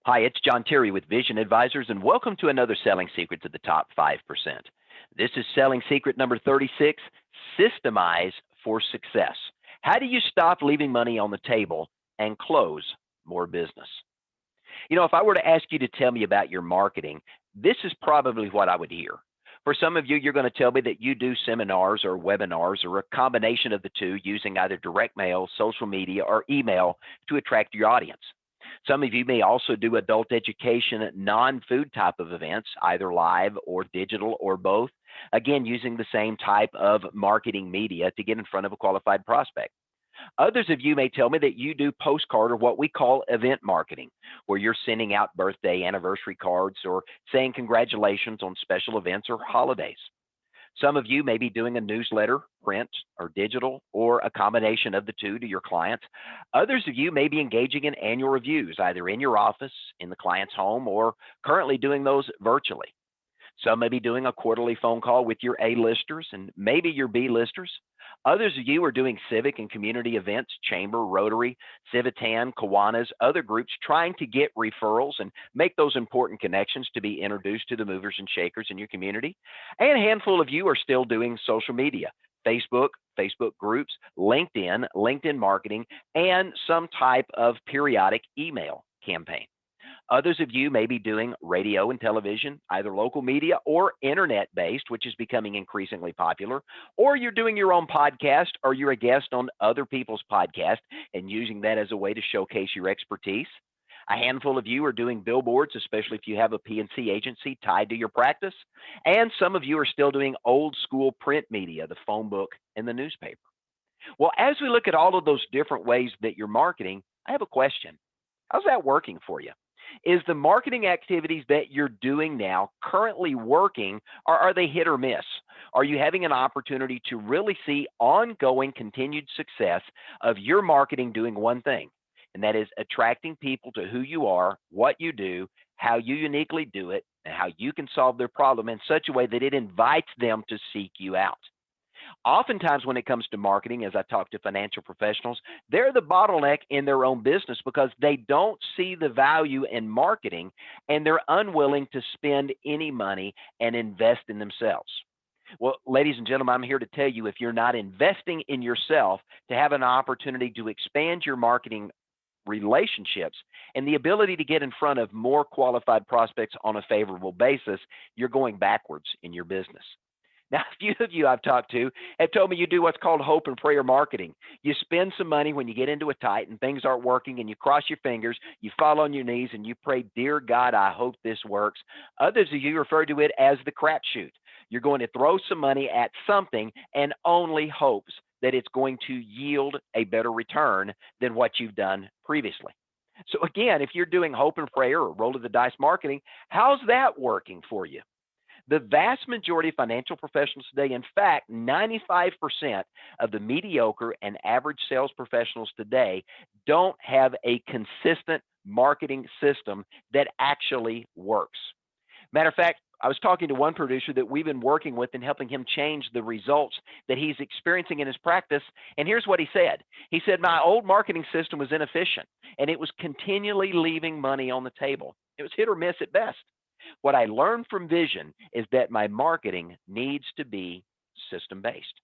Hi, it's John Terry with Vision Advisors, and welcome to another Selling Secrets of the Top 5%. This is Selling Secret number 36, Systemize for Success. How do you stop leaving money on the table and close more business? If I were to ask you to tell me about your marketing, this is probably what I would hear. For some of you, you're going to tell me that you do seminars or webinars or a combination of the two using either direct mail, social media, or email to attract your audience. Some of you may also do adult education, non-food type of events, either live or digital or both, again, using the same type of marketing media to get in front of a qualified prospect. Others of you may tell me that you do postcard or what we call event marketing, where you're sending out birthday, anniversary cards or saying congratulations on special events or holidays. Some of you may be doing a newsletter, print or digital, or a combination of the two to your clients. Others of you may be engaging in annual reviews, either in your office, in the client's home, or currently doing those virtually. Some may be doing a quarterly phone call with your A-listers and maybe your B-listers. Others of you are doing civic and community events, Chamber, Rotary, Civitan, Kiwanis, other groups trying to get referrals and make those important connections to be introduced to the movers and shakers in your community. And a handful of you are still doing social media, Facebook, Facebook groups, LinkedIn marketing, and some type of periodic email campaign. Others of you may be doing radio and television, either local media or internet-based, which is becoming increasingly popular, or you're doing your own podcast or you're a guest on other people's podcasts and using that as a way to showcase your expertise. A handful of you are doing billboards, especially if you have a P&C agency tied to your practice. And some of you are still doing old school print media, the phone book and the newspaper. Well, as we look at all of those different ways that you're marketing, I have a question. How's that working for you? Is the marketing activities that you're doing now currently working, or are they hit or miss? Are you having an opportunity to really see ongoing continued success of your marketing doing one thing, and that is attracting people to who you are, what you do, how you uniquely do it, and how you can solve their problem in such a way that it invites them to seek you out? Oftentimes when it comes to marketing, as I talk to financial professionals, they're the bottleneck in their own business because they don't see the value in marketing and they're unwilling to spend any money and invest in themselves. Well, ladies and gentlemen, I'm here to tell you, if you're not investing in yourself to have an opportunity to expand your marketing relationships and the ability to get in front of more qualified prospects on a favorable basis, you're going backwards in your business. Now, a few of you I've talked to have told me you do what's called hope and prayer marketing. You spend some money when you get into a tight and things aren't working and you cross your fingers, you fall on your knees and you pray, "Dear God, I hope this works." Others of you refer to it as the crapshoot. You're going to throw some money at something and only hopes that it's going to yield a better return than what you've done previously. So again, if you're doing hope and prayer or roll of the dice marketing, how's that working for you? The vast majority of financial professionals today, in fact, 95% of the mediocre and average sales professionals today don't have a consistent marketing system that actually works. Matter of fact, I was talking to one producer that we've been working with and helping him change the results that he's experiencing in his practice. And here's what he said. He said, "My old marketing system was inefficient and it was continually leaving money on the table. It was hit or miss at best. What I learned from Vision is that my marketing needs to be system-based."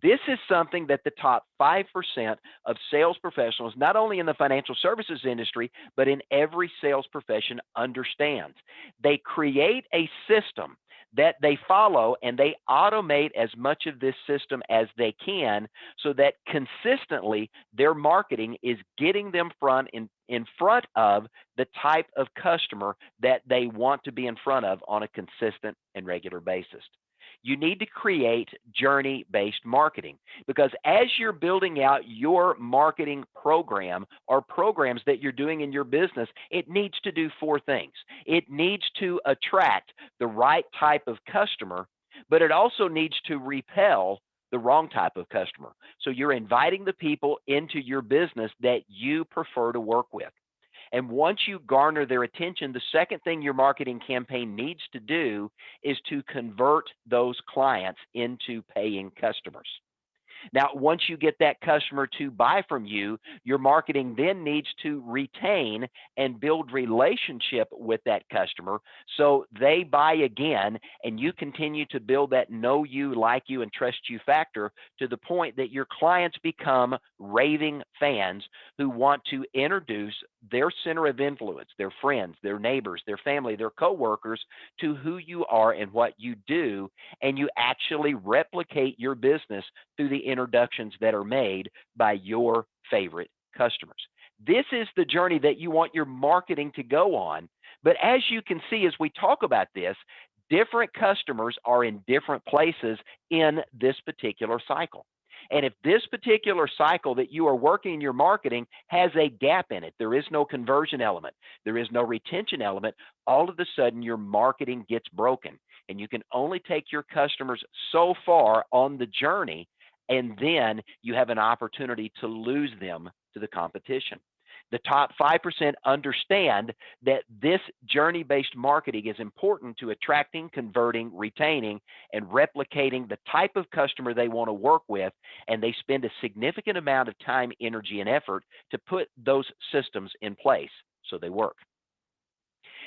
This is something that the top 5% of sales professionals, not only in the financial services industry, but in every sales profession, understands. They create a system that they follow and they automate as much of this system as they can so that consistently their marketing is getting them in front of the type of customer that they want to be in front of on a consistent and regular basis. You need to create journey-based marketing because as you're building out your marketing program or programs that you're doing in your business, it needs to do four things. It needs to attract the right type of customer, but it also needs to repel the wrong type of customer. So you're inviting the people into your business that you prefer to work with. And once you garner their attention, the second thing your marketing campaign needs to do is to convert those clients into paying customers. Now, once you get that customer to buy from you, your marketing then needs to retain and build relationship with that customer so they buy again and you continue to build that know you, like you, and trust you factor to the point that your clients become raving fans who want to introduce their center of influence, their friends, their neighbors, their family, their coworkers to who you are and what you do, and you actually replicate your business through the introductions that are made by your favorite customers. This is the journey that you want your marketing to go on. But as you can see, as we talk about this, different customers are in different places in this particular cycle. And if this particular cycle that you are working in your marketing has a gap in it, there is no conversion element, there is no retention element, all of a sudden your marketing gets broken. And you can only take your customers so far on the journey, and then you have an opportunity to lose them to the competition. The top 5% understand that this journey-based marketing is important to attracting, converting, retaining, and replicating the type of customer they want to work with, and they spend a significant amount of time, energy, and effort to put those systems in place so they work.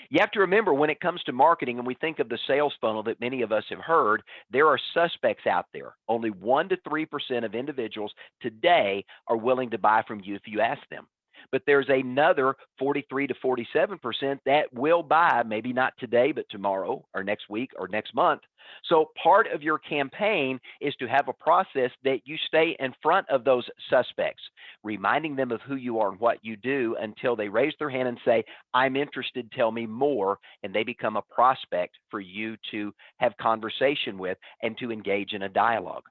You have to remember, when it comes to marketing and we think of the sales funnel that many of us have heard, there are suspects out there. Only 1 to 3% of individuals today are willing to buy from you if you ask them. But there's another 43 to 47% that will buy, maybe not today, but tomorrow or next week or next month. So part of your campaign is to have a process that you stay in front of those suspects, reminding them of who you are and what you do until they raise their hand and say, I'm interested, tell me more, and they become a prospect for you to have conversation with and to engage in a dialogue.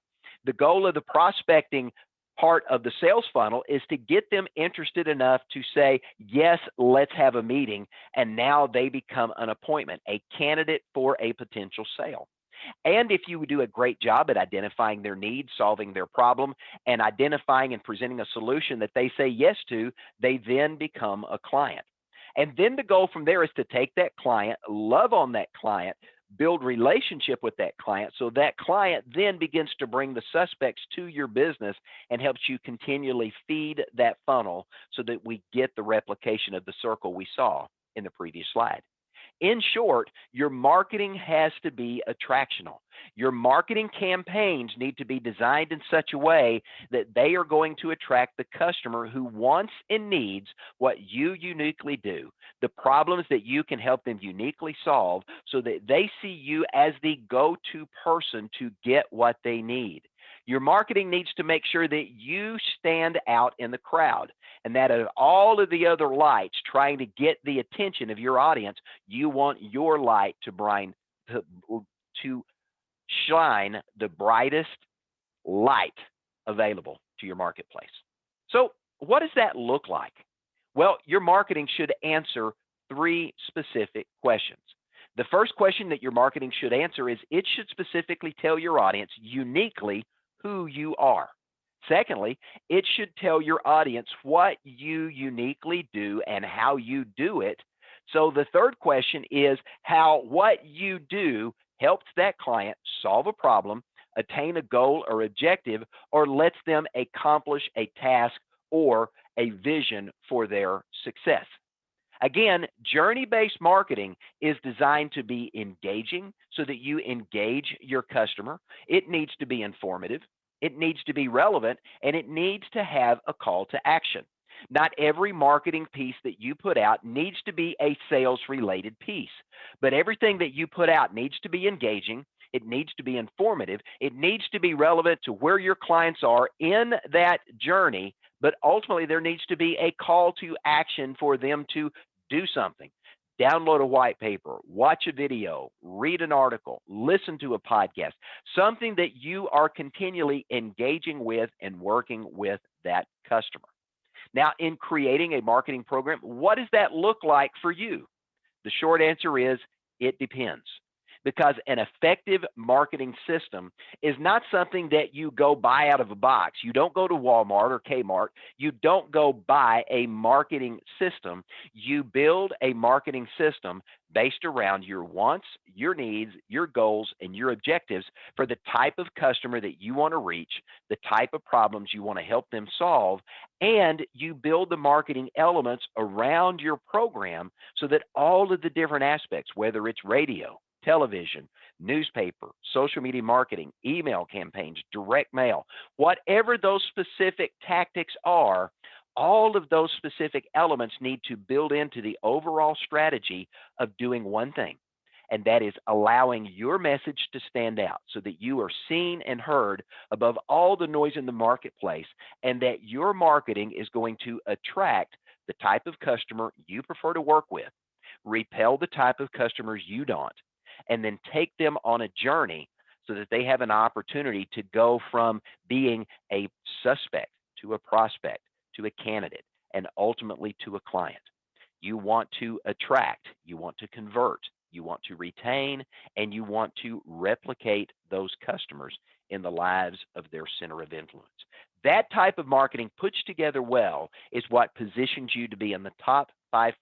The goal of the prospecting part of the sales funnel is to get them interested enough to say, yes, let's have a meeting. And now they become an appointment, a candidate for a potential sale. And if you do a great job at identifying their needs, solving their problem, and identifying and presenting a solution that they say yes to, they then become a client. And then the goal from there is to take that client, love on that client, build relationship with that client, so that client then begins to bring the suspects to your business and helps you continually feed that funnel so that we get the replication of the circle we saw in the previous slide. In short, your marketing has to be attractional. Your marketing campaigns need to be designed in such a way that they are going to attract the customer who wants and needs what you uniquely do, the problems that you can help them uniquely solve, so that they see you as the go-to person to get what they need. Your marketing needs to make sure that you stand out in the crowd, and that of all of the other lights trying to get the attention of your audience, you want your light to shine the brightest light available to your marketplace. So what does that look like? Well, your marketing should answer 3 specific questions. The first question that your marketing should answer is, it should specifically tell your audience uniquely who you are. Secondly, it should tell your audience what you uniquely do and how you do it. So the third question is how what you do helps that client solve a problem, attain a goal or objective, or lets them accomplish a task or a vision for their success. Again, journey-based marketing is designed to be engaging so that you engage your customer. It needs to be informative, it needs to be relevant, and it needs to have a call to action. Not every marketing piece that you put out needs to be a sales-related piece, but everything that you put out needs to be engaging, it needs to be informative, it needs to be relevant to where your clients are in that journey, but ultimately there needs to be a call to action for them to do something. Download a white paper, watch a video, read an article, listen to a podcast, something that you are continually engaging with and working with that customer. Now, in creating a marketing program, what does that look like for you? The short answer is, it depends. because an effective marketing system is not something that you go buy out of a box. You don't go to Walmart or Kmart. You don't go buy a marketing system. You build a marketing system based around your wants, your needs, your goals, and your objectives for the type of customer that you want to reach, the type of problems you want to help them solve, and you build the marketing elements around your program so that all of the different aspects, whether it's radio, television, newspaper, social media marketing, email campaigns, direct mail, whatever those specific tactics are, all of those specific elements need to build into the overall strategy of doing one thing, and that is allowing your message to stand out so that you are seen and heard above all the noise in the marketplace, and that your marketing is going to attract the type of customer you prefer to work with, repel the type of customers you don't, and then take them on a journey so that they have an opportunity to go from being a suspect to a prospect to a candidate and ultimately to a client. You want to attract, you want to convert, you want to retain, and you want to replicate those customers in the lives of their center of influence. That type of marketing put together well is what positions you to be in the top 5%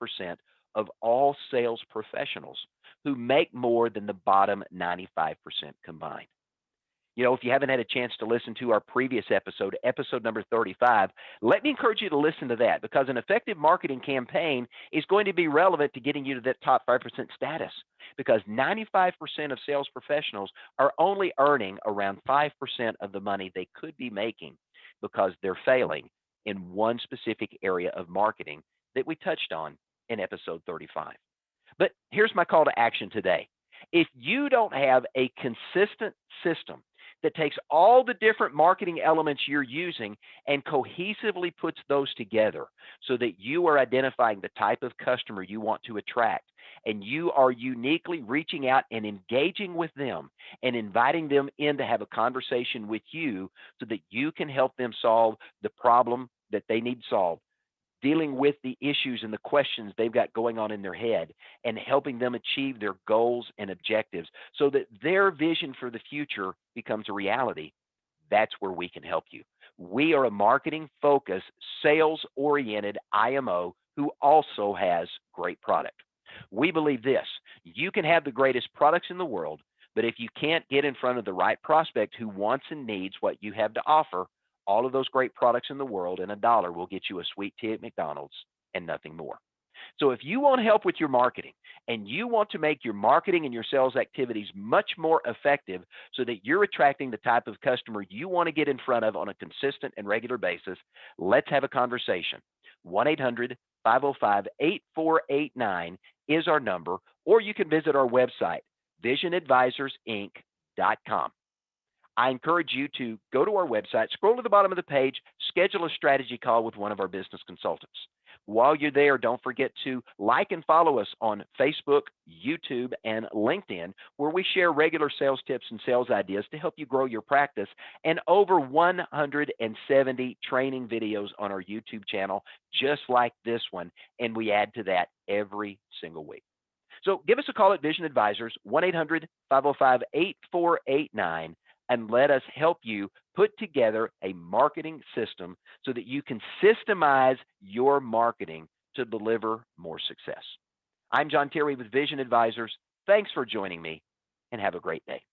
of all sales professionals who make more than the bottom 95% combined. You know, if you haven't had a chance to listen to our previous episode, episode number 35, let me encourage you to listen to that, because an effective marketing campaign is going to be relevant to getting you to that top 5% status, because 95% of sales professionals are only earning around 5% of the money they could be making because they're failing in one specific area of marketing that we touched on in episode 35. But here's my call to action today. If you don't have a consistent system that takes all the different marketing elements you're using and cohesively puts those together so that you are identifying the type of customer you want to attract, and you are uniquely reaching out and engaging with them and inviting them in to have a conversation with you so that you can help them solve the problem that they need solved, dealing with the issues and the questions they've got going on in their head, and helping them achieve their goals and objectives so that their vision for the future becomes a reality, that's where we can help you. We are a marketing-focused, sales-oriented IMO who also has great product. We believe this: you can have the greatest products in the world, but if you can't get in front of the right prospect who wants and needs what you have to offer, all of those great products in the world and a dollar will get you a sweet tea at McDonald's and nothing more. So if you want help with your marketing and you want to make your marketing and your sales activities much more effective so that you're attracting the type of customer you want to get in front of on a consistent and regular basis, let's have a conversation. 1-800-505-8489 is our number, or you can visit our website, visionadvisorsinc.com. I encourage you to go to our website, scroll to the bottom of the page, schedule a strategy call with one of our business consultants. While you're there, don't forget to like and follow us on Facebook, YouTube, and LinkedIn, where we share regular sales tips and sales ideas to help you grow your practice, and over 170 training videos on our YouTube channel, just like this one, and we add to that every single week. So give us a call at Vision Advisors, 1-800-505-8489, and let us help you put together a marketing system so that you can systemize your marketing to deliver more success. I'm John Terry with Vision Advisors. Thanks for joining me, and have a great day.